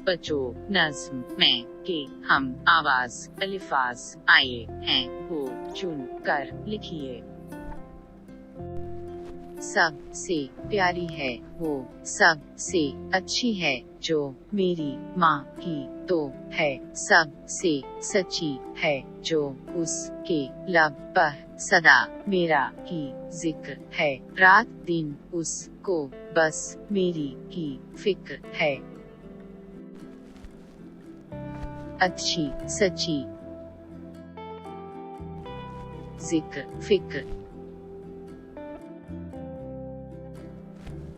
बच्चों, नज्म में के हम आवाज अलिफाज आए हैं वो चुन कर लिखिए। सब से प्यारी है वो सब से अच्छी है जो मेरी माँ की तो है सब से सच्ची है जो उसके लब पर सदा मेरा ही जिक्र है। रात दिन उसको बस मेरी ही फिक्र है। अच्छी सच्ची जिक्र फिक्र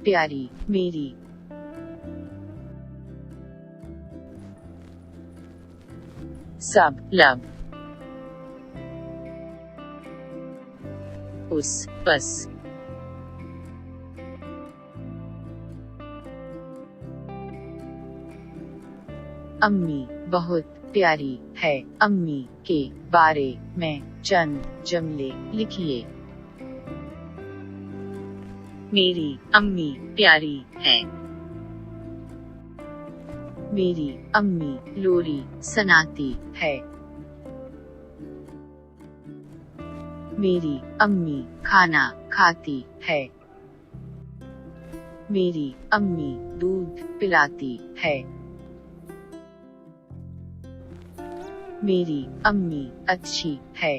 प्यारी मेरी सब लब उस बस अम्मी बहुत प्यारी है अम्मी के बारे में चंद जुमले लिखिए। मेरी अम्मी प्यारी है। मेरी अम्मी लोरी सुनाती है। मेरी अम्मी खाना खाती है। मेरी अम्मी दूध पिलाती है। मेरी अम्मी अच्छी है।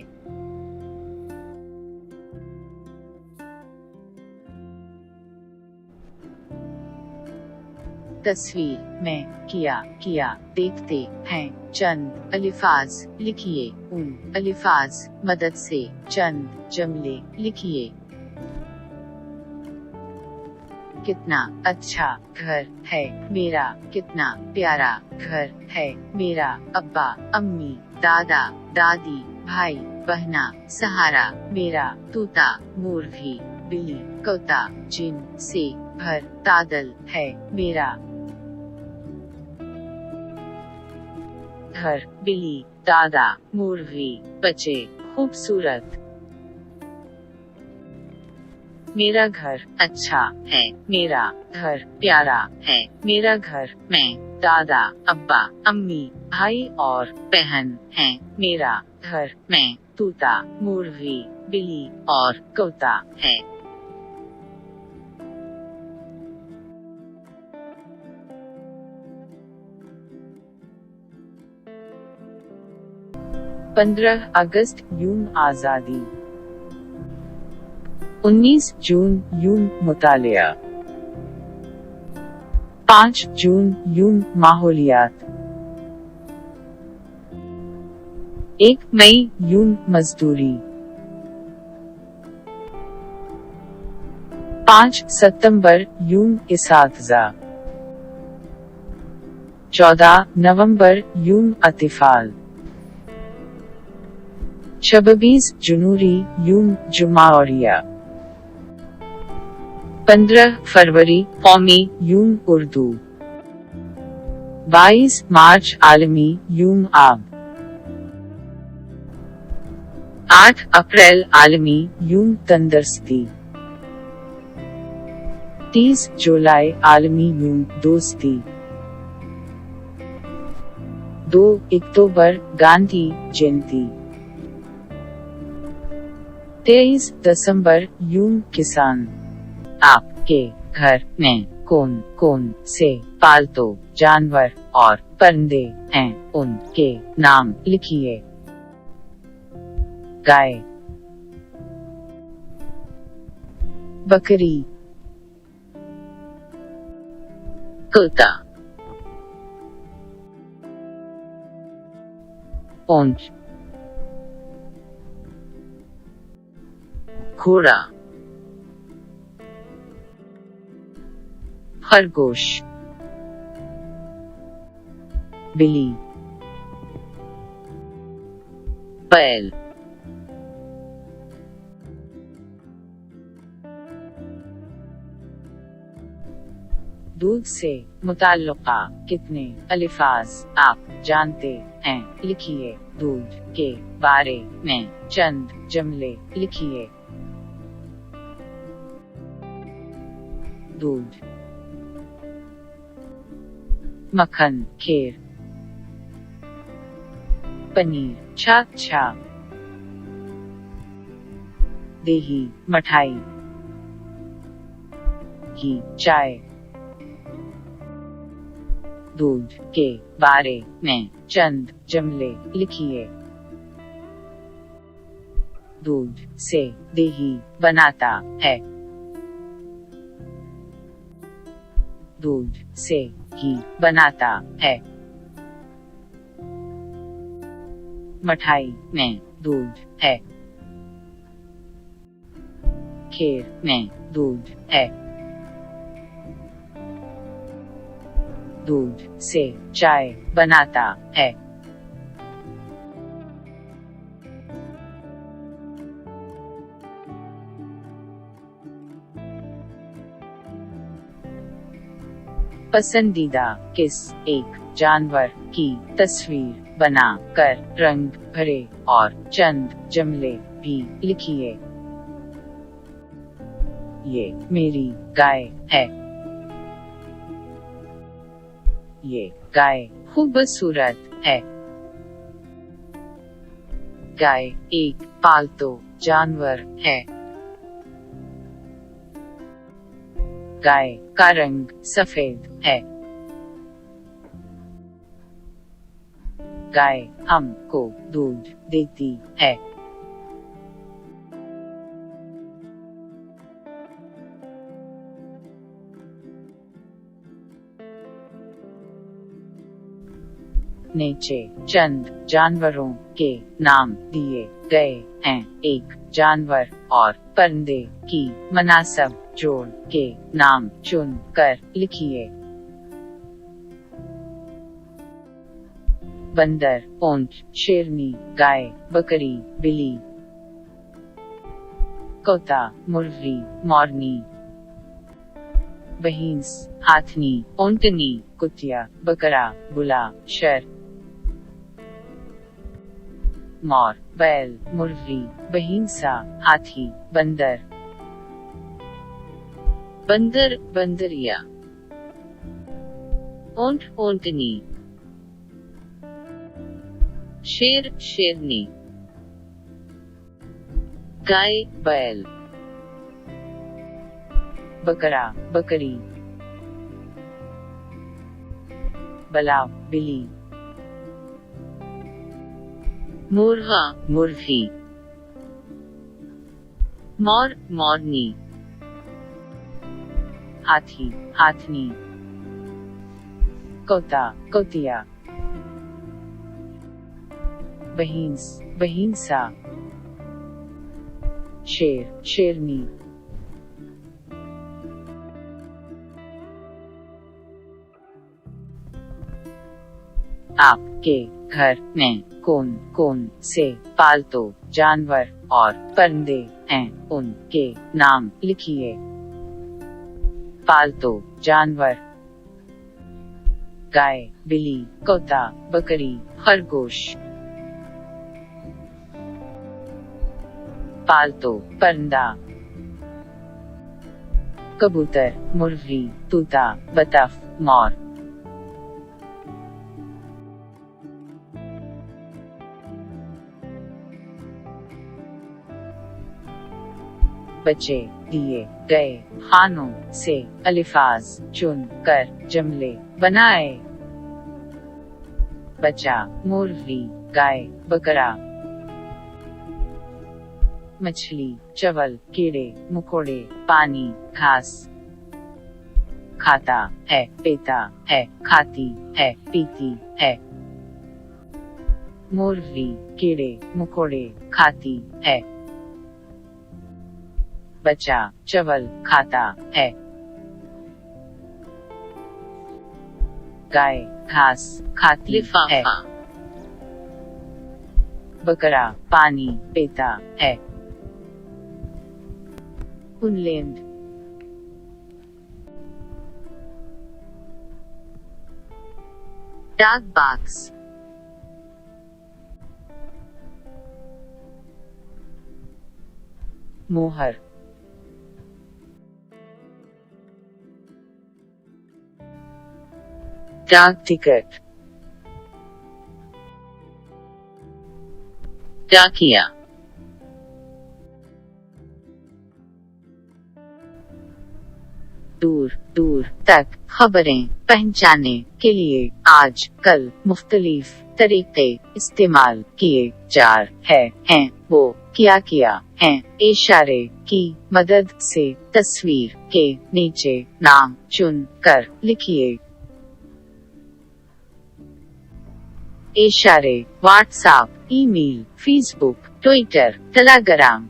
तस्वीर में किया देखते हैं चंद अलिफाज लिखिए। उन अलिफाज मदद से चंद जुमले लिखिए। कितना अच्छा घर है मेरा कितना प्यारा घर है मेरा अब्बा अम्मी दादा दादी भाई बहना सहारा मेरा तूता मुर्गी बिल्ली कौता जिन से भर तादल है मेरा घर बिल्ली दादा मुर्गी बच्चे खूबसूरत। मेरा घर अच्छा है मेरा घर प्यारा है मेरा घर में दादा अब्बा अम्मी भाई और बहन हैं मेरा घर में तूता मुर्गी बिल्ली और कौता है। पंद्रह अगस्त यून आजादी 19 जून यून मुतालिया 5 जून यून माहौलियात 1 मई यून मजदूरी 5 सितंबर यून इसातजा 14 नवंबर यून अतिफाल 26 जनवरी यून जुमाओरिया 15 फरवरी कौमी यून उर्दू 22 मार्च आलमी यून आब 8 अप्रैल आलमी यून तंदुरुस्ती 30 जुलाई आलमी यून दोस्ती 2 अक्टूबर गांधी जयंती 23 दिसंबर यून किसान। आपके घर में कौन कौन से पालतू जानवर और परिंदे हैं उनके नाम लिखिए। गाय बकरी कुत्ता ऊंट घोड़ा खरगोश बिल्ली बैल दूध से मुताल्लिका कितने अलिफाज आप जानते हैं लिखिए। दूध के बारे में चंद जुमले लिखिए। दूध मक्खन, खीर। पनीर, छाछ, छाछ। दही, मठाई। घी, चाय। दूध के बारे में चंद जुमले लिखिए। दूध से दही बनता है। दूध से घी बनता है। मठाई में दूध है। खीर में दूध है। दूध से चाय बनता है। पसंदीदा किस एक जानवर की तस्वीर बना कर रंग भरे और चंद जुमले भी लिखिए। ये मेरी गाय है। ये गाय खूबसूरत है। गाय एक पालतू जानवर है। गाय का रंग सफेद है। गाय हमको दूध देती है। नीचे चंद जानवरों के नाम दिए गए हैं। एक जानवर और परिंदे की मुनासिब जोड़ के नाम चुन कर लिखिए। बंदर, ऊंट, शेरनी, गाय, बकरी, बिल्ली। तोता, मुर्गी, मोरनी। भैंस, हाथनी, ऊंटनी, कुतिया, बकरा, बुला, शेर। मोर, बैल, मुर्गी, भैंसा, हाथी, बंदर। बंदर, बंदरिया। ऊंट, ऊंटनी। शेर, शेरनी। गाय, बैल। बकरा, बकरी। बलाव, बिल्ली। मुर्गा, मुर्गी। मोर, मोरनी। हाथी, हाथनी। तोता, कुतिया। भैंस, भैंसा। शेर, शेरनी। आपके घर में कौन कौन से पालतू जानवर और परिंदे हैं, उनके नाम लिखिए। पालतू जानवर: गाय, बिल्ली, तोता, बकरी, खरगोश। पालतू परिंदा: कबूतर, मुर्गी, तोता, बतख, मोर। बचे दिए गए खानों से अल्फाज चुन कर जुमले बनाए। बचा, मुर्गी, गाय, बकरा। मछली, चवल, कीड़े मकोड़े, पानी, घास। खाता है, पीता है, खाती है, पीती है। मुर्गी, कीड़े मकोड़े, खाती है। बच्चा, चवल, खाता है। गाय, घास खाती है। बकरा, पानी पीता है। पुनलिंद: डाक बॉक्स। मोहर, डाक टिकट, डाकिया, दूर दूर तक खबरें पहुंचाने के लिए आज कल मुख्तलिफ तरीके इस्तेमाल किए जा रहे हैं। वो क्या किया है? इशारे की मदद से तस्वीर के नीचे नाम चुन कर लिखिए। इशारे WhatsApp, email, Facebook, Twitter, Telegram.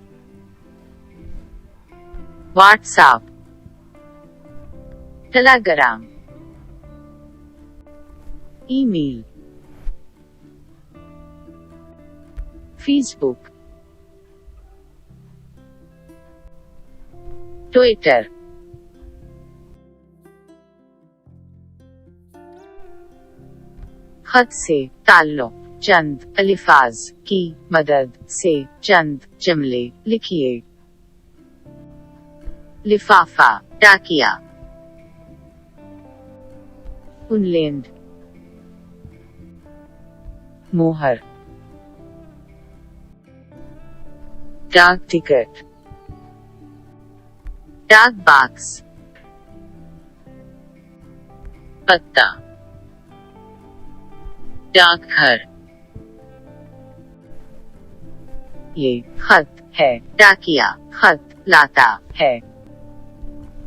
WhatsApp, Telegram, email, Facebook, Twitter. खत से ताल्लुक चंद अल्फाज की मदद से चंद जुमले लिखिए। लिफाफा, डाकिया, उनलैंड, मोहर, डाक टिकट, डाक बॉक्स, पत्ता, डाकघर। ये खत है। डाकिया खत लाता है।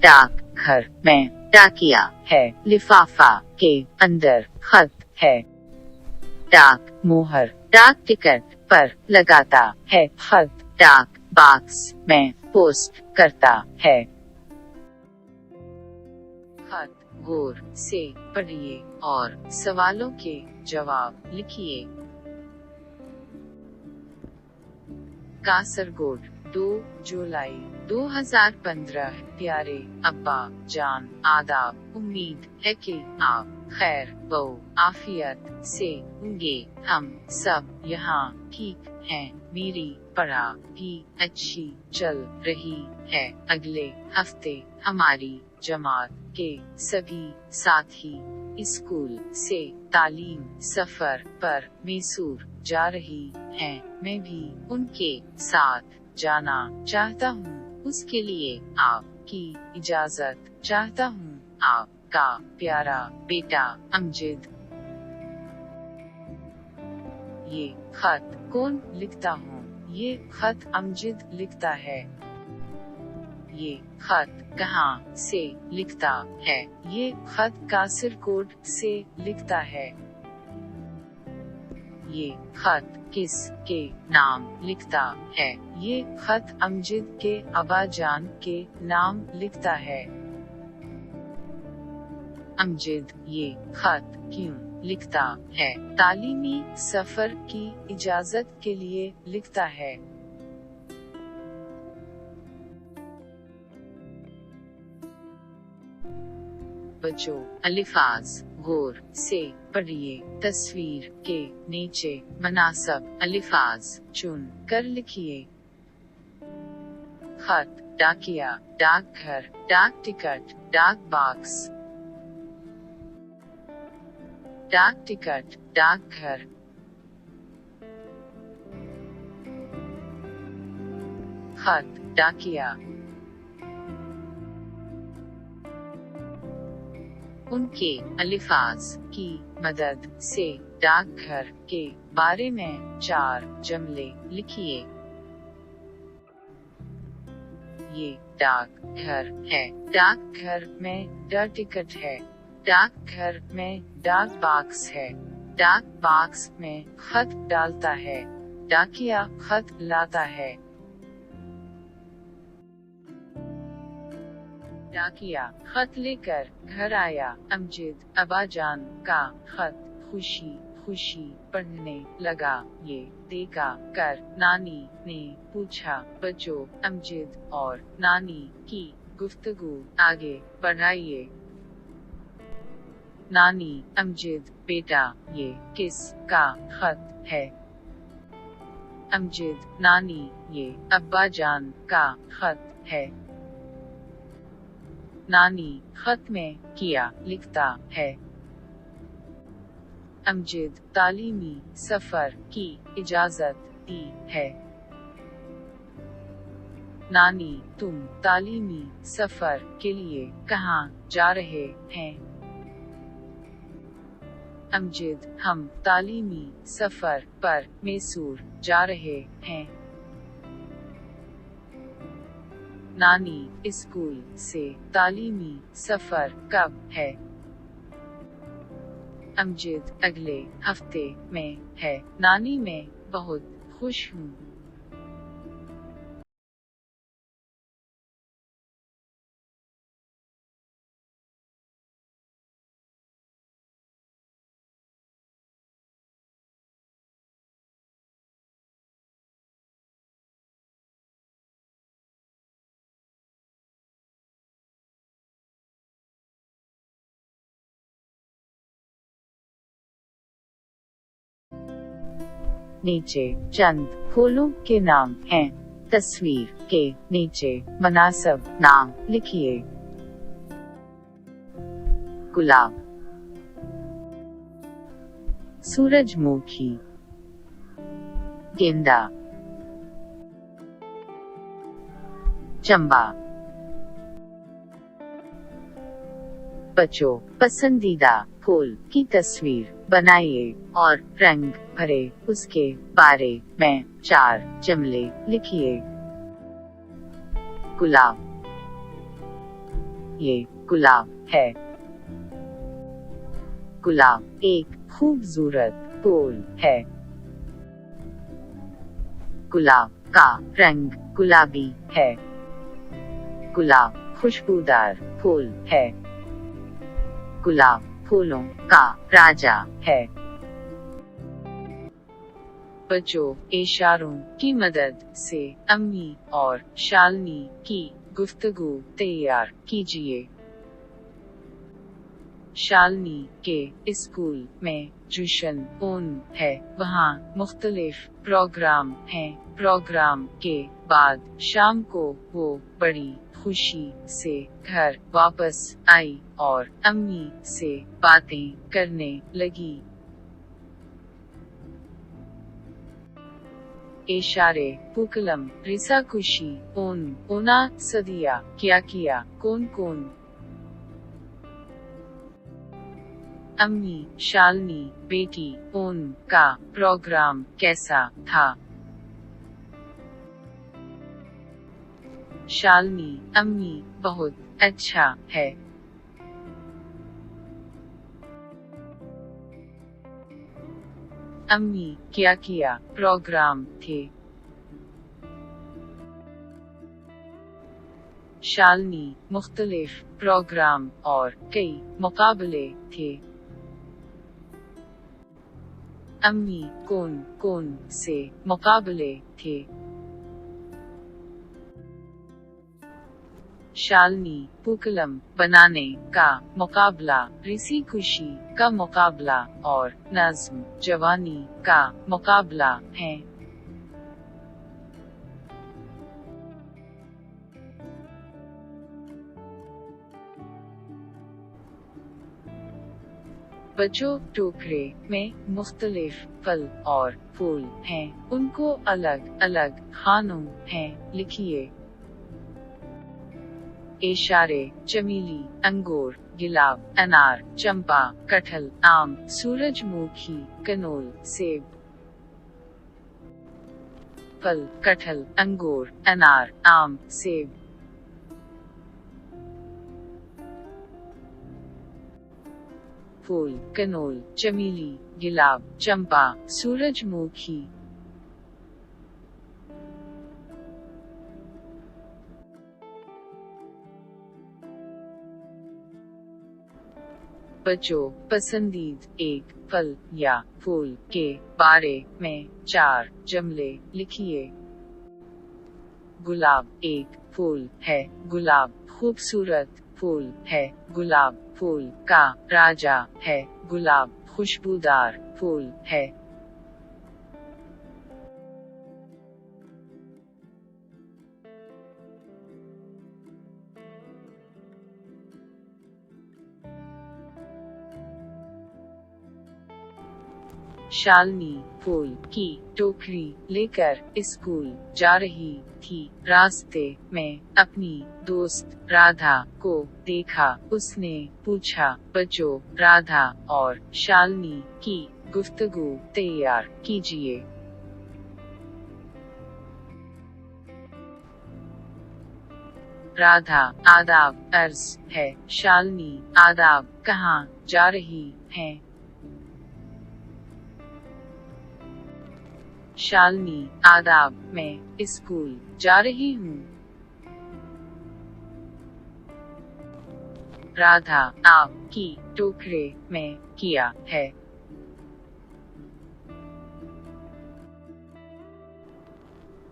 डाकघर में डाकिया है। लिफाफा के अंदर खत है। डाक मोहर डाक टिकट पर लगाता है। खत डाक बॉक्स में पोस्ट करता है। खत गौर से पढ़िए और सवालों के जवाब लिखिए। कासरगोड, 2 जुलाई 2015। प्यारे अब्बा जान, आदाब। उम्मीद है कि आप खैर व आफियत से होंगे। हम सब यहाँ ठीक हैं। मेरी पढ़ाई भी अच्छी चल रही है। अगले हफ्ते हमारी जमात के सभी साथी स्कूल से तालीम सफर पर मैसूर जा रही हैं। मैं भी उनके साथ जाना चाहता हूँ। उसके लिए आपकी इजाजत चाहता हूँ। आपका प्यारा बेटा अमजद। ये खत कौन लिखता हूँ? ये खत अमजद लिखता है। ये खत कहाँ से लिखता है? ये खत कासरगोड से लिखता है। ये खत किस के नाम लिखता है? ये खत अमजद के अब्बाजान के नाम लिखता है। अमजद ये खत क्यों लिखता है? तालीमी सफर की इजाजत के लिए लिखता है। बच्चों, अल्फाज गौर से पढ़िए। तस्वीर के नीचे मुनासिब अल्फाज चुन कर लिखिए। खत, डाकिया, डाकघर, डाक टिकट, डाक बॉक्स। डाक टिकट, डाकघर। खत, डाकिया। उनके अल्फाज की मदद से डाकघर के बारे में 4 जुमले लिखिए। ये डाकघर है। डाकघर में डाक टिकट है। डाकघर में डाक बॉक्स है। डाक बॉक्स में खत डालता है। डाकिया खत लाता है। डाकिया खत लेकर घर आया। अमजद अब्बाजान का खत खुशी खुशी पढ़ने लगा। ये देखा कर नानी ने पूछा। बच्चों, अमजद और नानी की गुफ्तगू आगे बढ़ाइए। नानी, अमजद बेटा, ये किस का खत है? अमजद, नानी, ये अब्बाजान का खत है। नानी, खत में क्या लिखता है? अमजद तालीमी सफर की इजाजत दी है। नानी, तुम तालीमी सफर के लिए कहाँ जा रहे हैं? अमजद, हम तालीमी सफर पर मैसूर जा रहे हैं। नानी, स्कूल से तालीमी सफर कब है? अमजद, अगले हफ्ते में है। नानी, मैं बहुत खुश हूँ। नीचे चंद फूलों के नाम हैं। तस्वीर के नीचे मुनासिब नाम लिखिए। गुलाब, सूरजमुखी, गेंदा, चंबा। बच्चों, पसंदीदा फूल की तस्वीर बनाइए और रंग भरे उसके बारे में 4 जुमले लिखिए। गुलाब, ये गुलाब है। गुलाब एक खूबसूरत फूल है। गुलाब का रंग गुलाबी है। गुलाब खुशबूदार फूल है। गुलाब फूलों का राजा है। बच्चों, इशारों की मदद से अम्मी और शालिनी की गुफ्तगू तैयार कीजिए। शालिनी के स्कूल में जश्न है। वहाँ मुख्तलिफ प्रोग्राम हैं। प्रोग्राम के बाद शाम को वो बड़ी खुशी से घर वापस आई और अम्मी से बातें करने लगी। इशारे पुकलम रिसा खुशी ओना सदिया क्या किया कौन कौन। अम्मी, शालिनी बेटी का प्रोग्राम कैसा था? शालिनी, अम्मी बहुत अच्छा है। अम्मी, क्या किया प्रोग्राम थे? शालिनी, मुख्तलिफ प्रोग्राम और कई मुकाबले थे। अम्मी, कौन कौन से मुकाबले थे? शालिनी, पुकलम बनाने का मुकाबला, ऋषि खुशी का मुकाबला और नज्म जवानी का मुकाबला है। बच्चों, टोकरे में मुख्तलिफ फल और फूल हैं। उनको अलग अलग खानों हैं। लिखिए। इशारे चमेली, अंगूर, गुलाब, अनार, चंपा, कटहल, आम, सूरजमुखी, कनोल, सेब। फल, कटहल, अंगूर, अनार, आम, सेब। फूल, कनोल, चमेली, गुलाब, चंपा, सूरजमुखी। बच्चों, पसंदीद एक फल या फूल के बारे में 4 जुमले लिखिए। गुलाब एक फूल है। गुलाब खूबसूरत फूल है। गुलाब फूल का राजा है। गुलाब खुशबूदार फूल है। शालिनी फूल की टोकरी लेकर स्कूल जा रही थी। रास्ते में अपनी दोस्त राधा को देखा। उसने पूछा, बच्चों, राधा और शालिनी की गुफ्तगू तैयार कीजिए। राधा आदाब अर्ज है। शालिनी आदाब, कहाँ जा रही हैं? शालिनी आदाब, मैं स्कूल जा रही हूँ। राधा आपकी टोकरे में किया है।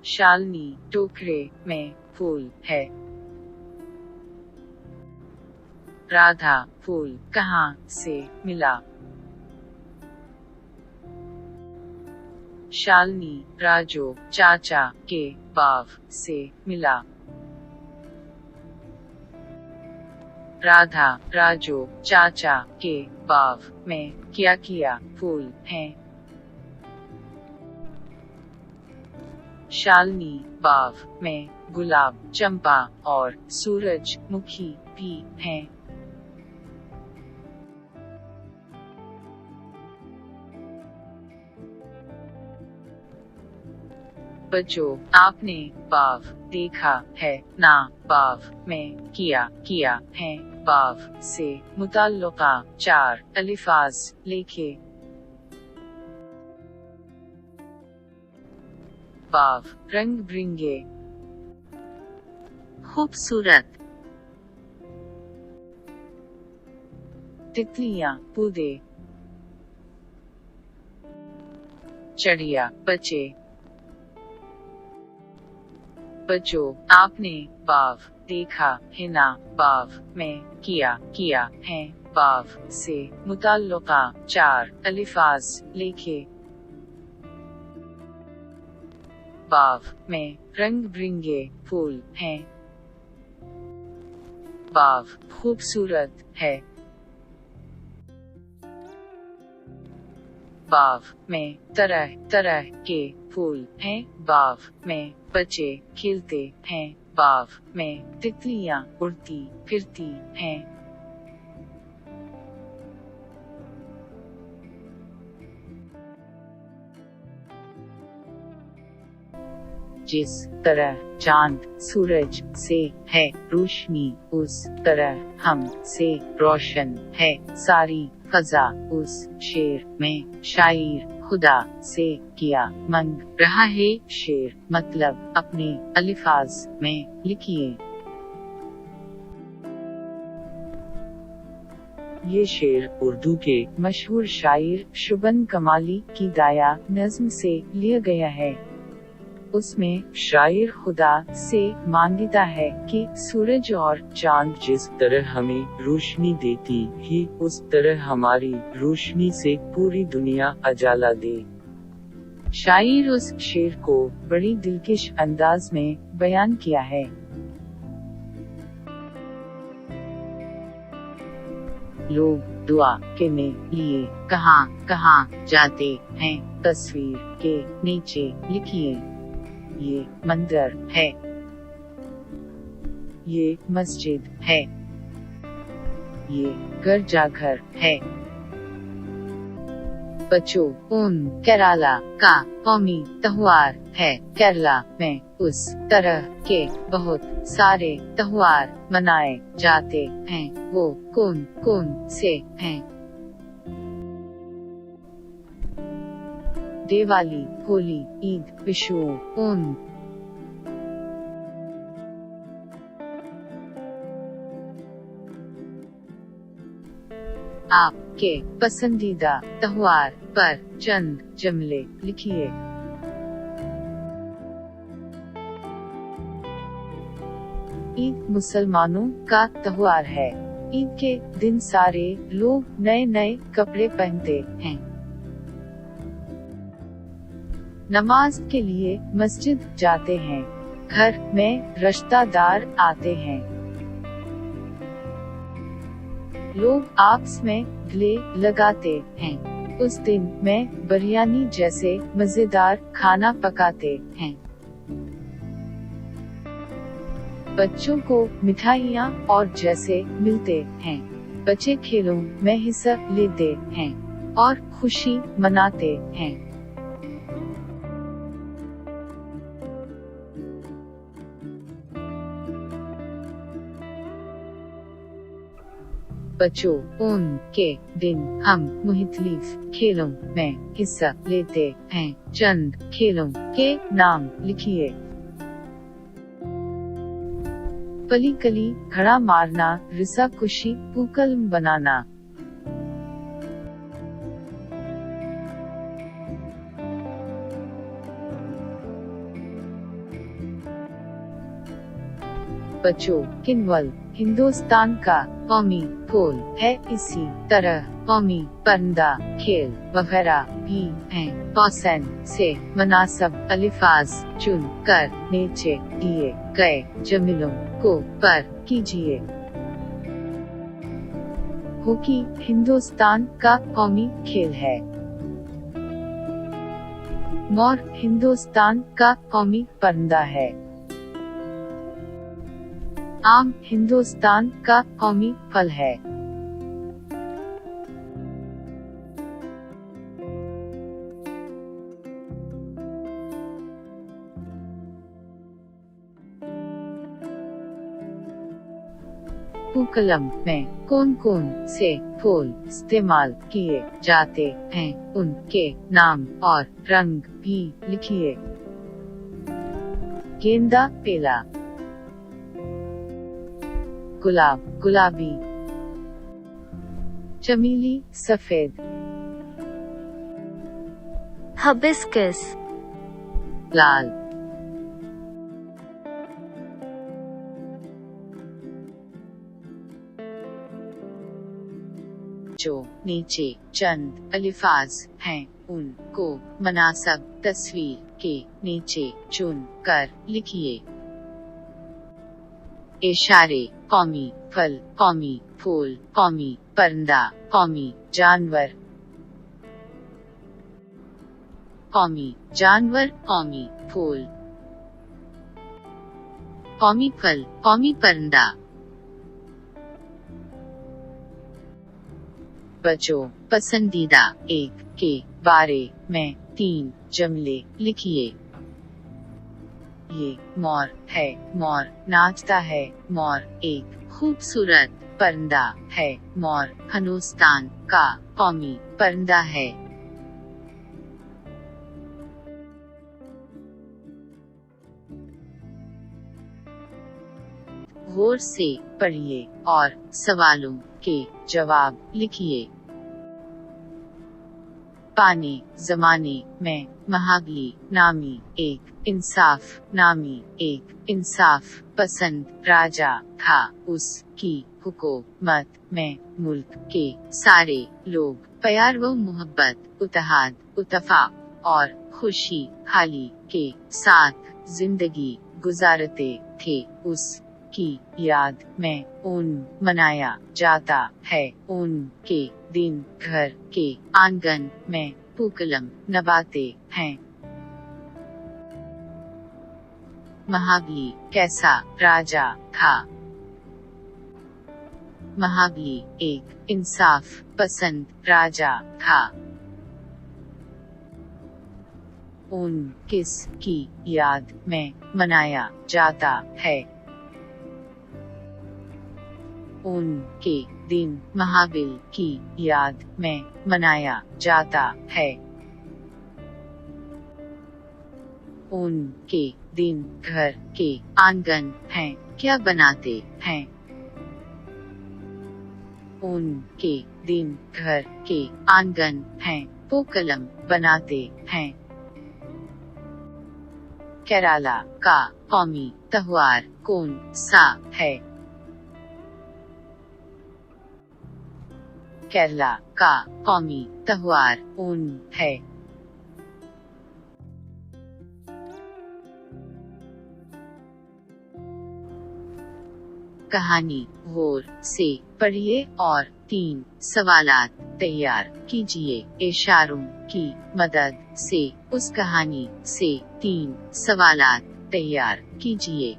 शालिनी टोकरे में फूल है। राधा फूल कहाँ से मिला? शालिनी राजू चाचा के बाग से मिला। राधा राजू चाचा के बाग में क्या किया फूल हैं? शालिनी बाग में गुलाब, चंपा और सूरजमुखी भी हैं। बच्चों, आपने बाग देखा है ना? बाग में किया है। बाग से मुताल्लुका 4 अल्फाज लिखे। बाग रंग बिरंगे, खूबसूरत। तितलियां कूदे, चिड़िया बचे। बच्चों, आपने बाग देखा है ना? बाग में किया है। बाग से मुताल्लुका 4 अल्फाज लिखे। बाग में रंग बिरंगे फूल हैं। बाग खूबसूरत है। बाग में तरह तरह के फूल हैं। बाग में बच्चे खेलते हैं। बाग में तितलियां उड़ती फिरती हैं। जिस तरह चांद सूरज से है रोशनी, उस तरह हम से रोशन है सारी फजा। उस शेर में शायर खुदा से किया मंग रहा है। शेर मतलब अपने अल्फाज में लिखिए। ये शेर उर्दू के मशहूर शायर शुबन कमाली की दाया नज़्म से लिया गया है। उसमें शायर खुदा से मांगता है कि सूरज और चांद जिस तरह हमें रोशनी देती है, उस तरह हमारी रोशनी से पूरी दुनिया उजाला दे। शायर उस शेर को बड़ी दिलकश अंदाज में बयान किया है। लोग दुआ करने लिए कहाँ कहाँ जाते हैं? तस्वीर के नीचे लिखिए। ये मंदिर है। ये मस्जिद है। ये गिरजाघर है। बच्चों, केरला का कौमी त्योहार है। केरला में उस तरह के बहुत सारे त्योहार मनाए जाते हैं। वो कौन कौन से हैं? दिवाली, होली, ईद, विशु, आपके पसंदीदा त्योहार पर चंद जुमले लिखिए। ईद मुसलमानों का त्योहार है। ईद के दिन सारे लोग नए नए कपड़े पहनते हैं। नमाज के लिए मस्जिद जाते हैं। घर में रिश्तेदार आते हैं। लोग आपस में गले लगाते हैं। उस दिन मैं बिरयानी जैसे मजेदार खाना पकाते हैं। बच्चों को मिठाइयाँ और जैसे मिलते हैं। बच्चे खेलों में हिस्सा लेते हैं और खुशी मनाते हैं। बच्चों उनके दिन हम मुख्तलिफ खेलों में हिस्सा लेते हैं। चंद खेलों के नाम लिखिए। पली कली, घड़ा मारना, रिसा कुशी, पूकल बनाना। बच्चों किन्वल हिंदुस्तान का कौमी फूल है। इसी तरह कौमी परिंदा, खेल वगैरह भी हैं। पसंद से मुनासिब अल्फाज चुन कर नीचे दिए गए जुमलों को पर कीजिए। हॉकी हिंदुस्तान का कौमी खेल है। मोर हिंदुस्तान का कौमी परिंदा है। आम हिंदुस्तान का कौमी फल है। पूक्कलम में कौन कौन से फूल इस्तेमाल किए जाते हैं, उनके नाम और रंग भी लिखिए। गेंदा पीला, गुलाब गुलाबी, चमेली सफेद, हिबिस्कस लाल। जो नीचे चंद अल्फाज हैं, उनको मुनासिब तस्वीर के नीचे चुन कर लिखिए। इशारे कौमी फल, कौमी फूल, कौमी परिंदा, कौमी जानवर। कौमी जानवर, कौमी फूल, कौमी फल, कौमी परिंदा। बच्चों पसंदीदा एक के बारे में 3 जुमले लिखिए। ये मोर है, मोर नाचता है। मोर एक खूबसूरत परिंदा है। मोर हिंदुस्तान का कौमी परिंदा है। गौर से पढ़िए और सवालों के जवाब लिखिए। पाने जमाने में महाबली नामी एक इंसाफ नामी एक इंसाफ पसंद राजा था। उसकी हुकूमत में मुल्क के सारे लोग प्यार व मोहब्बत, इत्तेहाद, इत्तेफाक और खुशी हाली के साथ जिंदगी गुजारते थे। उसकी याद में उन मनाया जाता है। उनके दिन घर के आंगन में पूक्कलम नवाते हैं। महाबली कैसा राजा था? महाबली एक इंसाफ पसंद राजा था। उन किस की याद में मनाया जाता है? उनके दिन महाबली की याद में मनाया जाता है। उनके दिन घर के आंगन हैं क्या बनाते हैं? उनके दिन घर के आंगन हैं पूक्कलम बनाते हैं। केरला का कौमी त्योहार कौन सा है? केरला का कौमी त्योहार ओणम है। कहानी गौर से पढ़िए और 3 सवालात तैयार कीजिए। इशारों की मदद से उस कहानी से 3 सवालात तैयार कीजिए।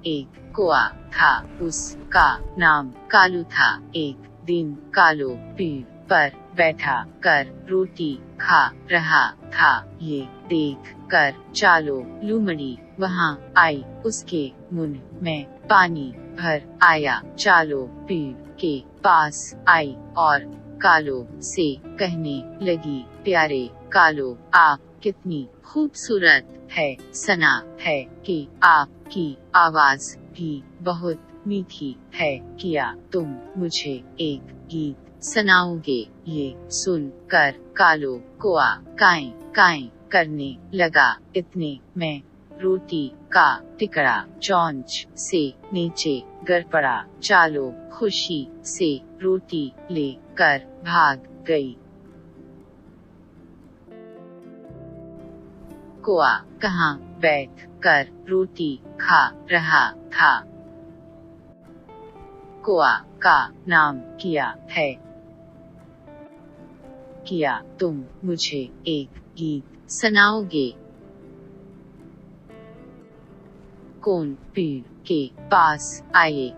1 कौआ था, उसका नाम कालू था। एक दिन कालू पेड़ पर बैठा कर रोटी खा रहा था। ये देख कर चालो लूमड़ी वहाँ आई, उसके मुंह में पानी भर आया। चालो पेड़ के पास आई और कालो से कहने लगी, प्यारे कालो, आप कितनी खूबसूरत है। सुना है कि आपकी आवाज भी बहुत मीठी है। क्या तुम मुझे एक गीत सुनाओगे? ये सुन कर कालो कौआ काएं काएं करने लगा। इतने में रोटी का टिकड़ा चोंच से नीचे गिर पड़ा। चालो खुशी से रोटी ले कर भाग गई। कौआ कहाँ बैठ कर रोटी खा रहा था? कौआ का नाम किया है। क्या तुम मुझे एक गीत सुनाओगे? कौन पेड़ के पास आए